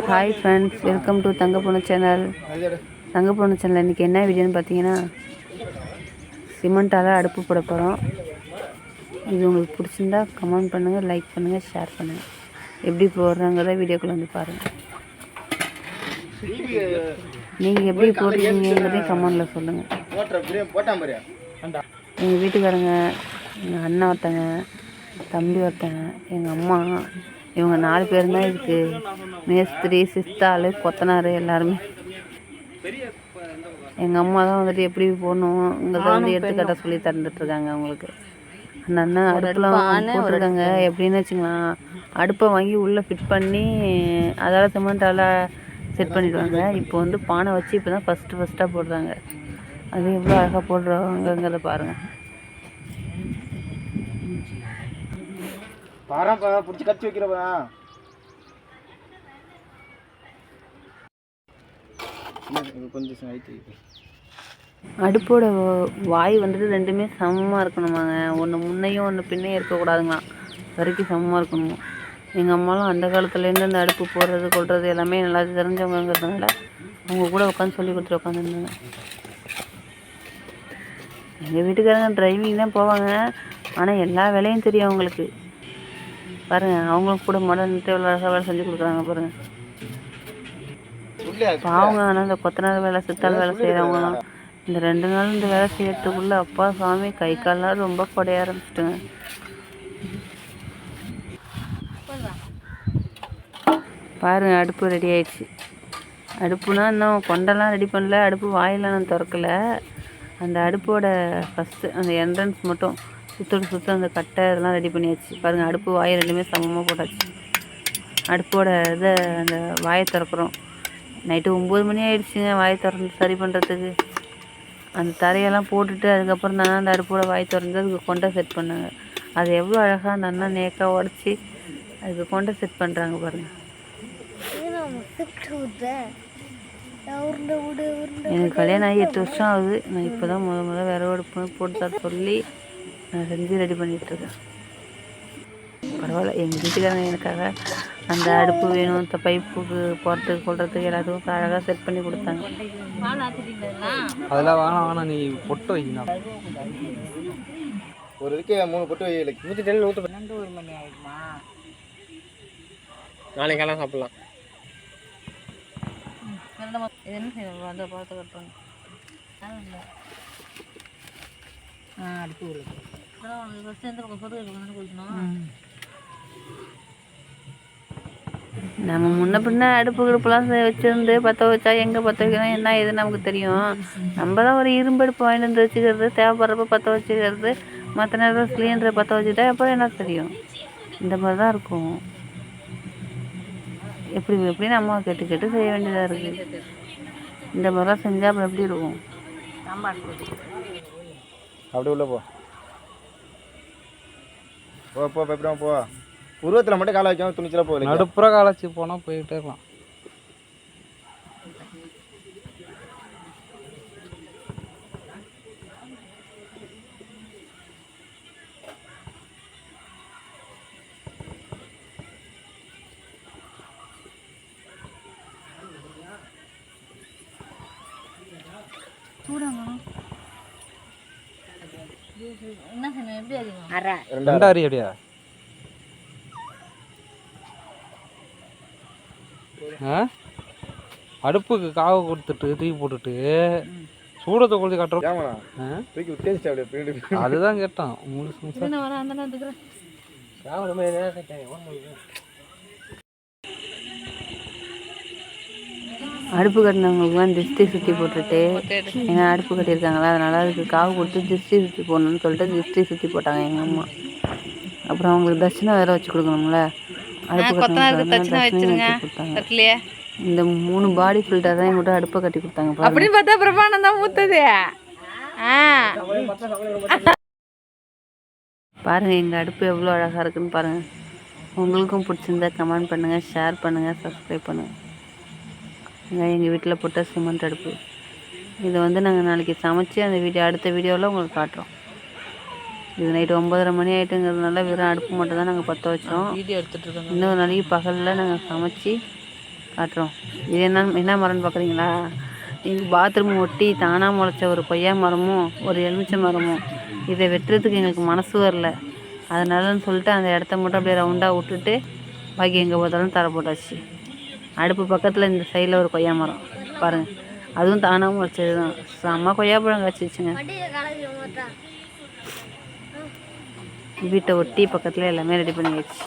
Hi friends, welcome to Thangaponnu channel. Thangaponnu channel இன்றைக்கி என்ன வீடியோன்னு பார்த்தீங்கன்னா, சிமெண்ட்டால் அடுப்பு போட போகிறோம். இது உங்களுக்கு பிடிச்சிருந்தா கமெண்ட் பண்ணுங்கள், லைக் பண்ணுங்கள், ஷேர் பண்ணுங்கள். எப்படி போடுறாங்கிறத வீடியோக்குள்ளே வந்து பாருங்கள். நீங்கள் எப்படி போடுறீங்கிறதையும் கமெண்டில் சொல்லுங்கள். எங்கள் வீட்டுக்காரங்க, எங்கள் அண்ணன் ஒருத்தங்க, தம்பி ஒருத்தங்க, எங்கள் அம்மா, இவங்க 4 பேர் தான் இதுக்கு மேஸ்திரி, சிஸ்தாள், கொத்தனார் எல்லாருமே. எங்கள் அம்மா தான் வந்துட்டு எப்படி போடணுங்கிறத வந்து எடுத்துக்காட்ட சொல்லி தந்துட்டுருக்காங்க அவங்களுக்கு. அந்த அண்ணன் அடுப்பெலாம் போட்டிருக்காங்க. எப்படின்னு வச்சுக்கலாம், அடுப்பை வாங்கி உள்ளே ஃபிட் பண்ணி அதால் சிமெண்ட்டால் செட் பண்ணிவிடுவாங்க. இப்போ வந்து பானை வச்சு இப்போ தான் ஃபஸ்ட்டாக போடுறாங்க. அது எவ்வளோ அழகாக போடுறாங்கிறத பாருங்கள். பிடிச்சி கட்டி வைக்கிறப்பா கொஞ்சம் அடுப்போட வாய் வந்துட்டு ரெண்டுமே சமமாக இருக்கணுமாங்க. ஒன்று முன்னையும் ஒன்று பின்னையும் இருக்கக்கூடாதுங்களாம். வரைக்கும் சமமாக இருக்கணுமா. எங்கள் அம்மாலாம் அந்த காலத்துலேருந்து அந்த அடுப்பு போடுறது கொள்வது எல்லாமே நல்லா தெரிஞ்சவங்கிறதுனால அவங்க கூட உட்காந்து சொல்லி கொடுத்துட்டு உட்காந்துருந்தாங்க. எங்கள் வீட்டுக்காரங்க டிரைவிங் தான் போவாங்க, ஆனால் எல்லா வேலையும் தெரியும் அவங்களுக்கு. பாருங்கள், அவங்களும் கூட மாடர்ன்ட்டு எவ்வளோ அழகாக வேலை செஞ்சு கொடுக்குறாங்க பாருங்கள். பாவங்க. ஆனால் இந்த கொத்தனார் வேலை, சித்தாள் வேலை செய்கிறவங்களாம் இந்த 2 நாள் இந்த வேலை செய்யறதுக்குள்ளே அப்பா சாமி கை கால்லாம் ரொம்ப குடைய ஆரம்பிச்சிட்டுங்க. பாருங்கள், அடுப்பு ரெடி ஆயிடுச்சு. அடுப்புனா இன்னும் கொண்டெல்லாம் ரெடி பண்ணல, அடுப்பு வாயெல்லாம் நான் திறக்கலை. அந்த அடுப்போட ஃபஸ்ட்டு அந்த என்ட்ரன்ஸ் மட்டும் சுற்று அந்த கட்டை இதெல்லாம் ரெடி பண்ணியாச்சு. பாருங்கள், அடுப்பு வாயை ரெண்டுமே சமமாக போட்டாச்சு. அடுப்போட இதை அந்த வாயை திறக்கிறோம். நைட்டு 9 மணி ஆகிடுச்சிங்க வாயை திறந்து சரி பண்ணுறதுக்கு. அந்த தரையெல்லாம் போட்டுட்டு அதுக்கப்புறம் தானே அந்த அடுப்போட வாய் திறந்து அதுக்கு கொண்டை செட் பண்ணாங்க. அது எவ்வளோ அழகாக அந்த அண்ணா நேக்காக உடச்சி அதுக்கு கொண்டை செட் பண்ணுறாங்க பாருங்கள். எனக்கு கல்யாணம் ஆகி 8 வருஷம் ஆகுது. நான் இப்போ தான் முதல் விறகு அடுப்பு போட்டு தர சொல்லி நான் செஞ்சு ரெடி பண்ணிகிட்ருக்கேன். பரவாயில்ல, எங்கள் வீட்டுக்காரங்க எனக்காக அந்த அடுப்பு வேணும், இந்த பைப்புக்கு போகிறதுக்கு கொள்றதுக்கு எல்லாத்துக்கும் அழகாக செட் பண்ணி கொடுத்தாங்க. அதெல்லாம் வேணாம், நீ பொட்டு வைக்கணும். ஒரு இதுக்கு 3 பொட்டு வைக்கல. 1 மணி ஆகிடுமா? நாளைக்கெல்லாம் சாப்பிட்லாம். என்ன செய்யணும் அந்த பார்த்து கட்டுறாங்க. அடுப்பு நம்ம முன்ன பின்ன அடுப்பு கிடுப்புலாம் வச்சுருந்து பற்ற வச்சா எங்கே பற்ற வைக்கணும் என்ன ஏது நமக்கு தெரியும். நம்ம தான் ஒரு இரும்பு அடுப்பு வாங்கிட்டு வந்து வச்சுக்கிறது, தேவைப்படுறப்ப பற்ற வச்சுக்கிறது, மற்ற நேரம் சிலிண்டரை பற்ற வச்சுட்டா அப்புறம் என்ன தெரியும். இந்த மாதிரி தான் இருக்கும். எப்படின்னு அம்மாவை கேட்டு செய்ய வேண்டியதாக இருக்குது. இந்த மாதிரிலாம் செஞ்சால் அப்புறம் எப்படி இருக்கும். அப்படி உள்ள போ பயப்படாம போ. உருவத்தில் மட்டும் காலை வைக்காம துணிச்சல போகல. நடுப்புற காலை வச்சு போனால் போயிட்டே இருக்கலாம். என்ன செய்யணும், எப்படி அறியும்? 2 அடி அடியா? அடுப்புக்கு காவை கொடுத்துட்டு தூக்கி போட்டுட்டு சூடத்தை கொளுத்தி காட்டுறோம். அதுதான் கேட்டான். அடுப்பு கட்டினவங்களுக்குலாம் திருஷ்டி சுற்றி போட்டுட்டு, ஏன்னா அடுப்பு கட்டியிருக்காங்களா அதனால் அதுக்கு காவு கொடுத்து திருஷ்டி சுற்றி போடணும்னு சொல்லிட்டு திருஷ்டி சுற்றி போட்டாங்க எங்கள் அம்மா. அப்புறம் அவங்களுக்கு தட்சிணை வேறு வச்சு கொடுக்கணும்ல. அடுப்பு கட்டினாங்க. இந்த 3 பாடி ஃபில்டர் தான் எங்கிட்ட அடுப்பை கட்டி கொடுத்தாங்க. அப்படின்னு பார்த்தா பிரபானம் தான் ஊற்றுது. பாருங்கள், எங்கள் அடுப்பு எவ்வளோ அழகாக இருக்குன்னு பாருங்கள். உங்களுக்கும் பிடிச்சிருந்தா கமெண்ட் பண்ணுங்கள், ஷேர் பண்ணுங்கள், சப்ஸ்கிரைப் பண்ணுங்கள். எங்கள் வீட்டில் போட்ட சிமெண்ட் அடுப்பு. இதை வந்து நாங்கள் நாளைக்கு சமைச்சு அந்த அடுத்த வீடியோவில் உங்களுக்கு காட்டுறோம். இது நைட்டு 9:30 மணி ஆகிட்டுங்கிறதுனால வெறும் அடுப்பு மட்டும் தான் நாங்கள் பற்ற வச்சோம். வீடியோ எடுத்துகிட்டு இருக்கோம். இன்னொரு நாளைக்கு பகலில் நாங்கள் சமைச்சு காட்டுறோம். இது என்ன மரம்னு பார்க்குறீங்களா? எங்கள் பாத்ரூம் ஒட்டி தானாக முளைச்ச ஒரு கொய்யா மரமும் ஒரு எலுமிச்சை மரமும். இதை வெட்டுறதுக்கு எங்களுக்கு மனசு வரல. அதனாலன்னு சொல்லிட்டு அந்த இடத்த மட்டும் அப்படியே ரவுண்டாக விட்டுட்டு பாக்கி எங்கே பார்த்தாலும் தர போட்டாச்சு. அடுப்பு பக்கத்தில் இந்த சைடில் ஒரு கொய்யா மரம் பாருங்கள், அதுவும் தானாக முளைச்சது தான். செம்ம கொய்யாப்பழம் காய்ச்சிச்சுங்க. வீட்டை ஒட்டி பக்கத்தில் எல்லாமே ரெடி பண்ணியாச்சு.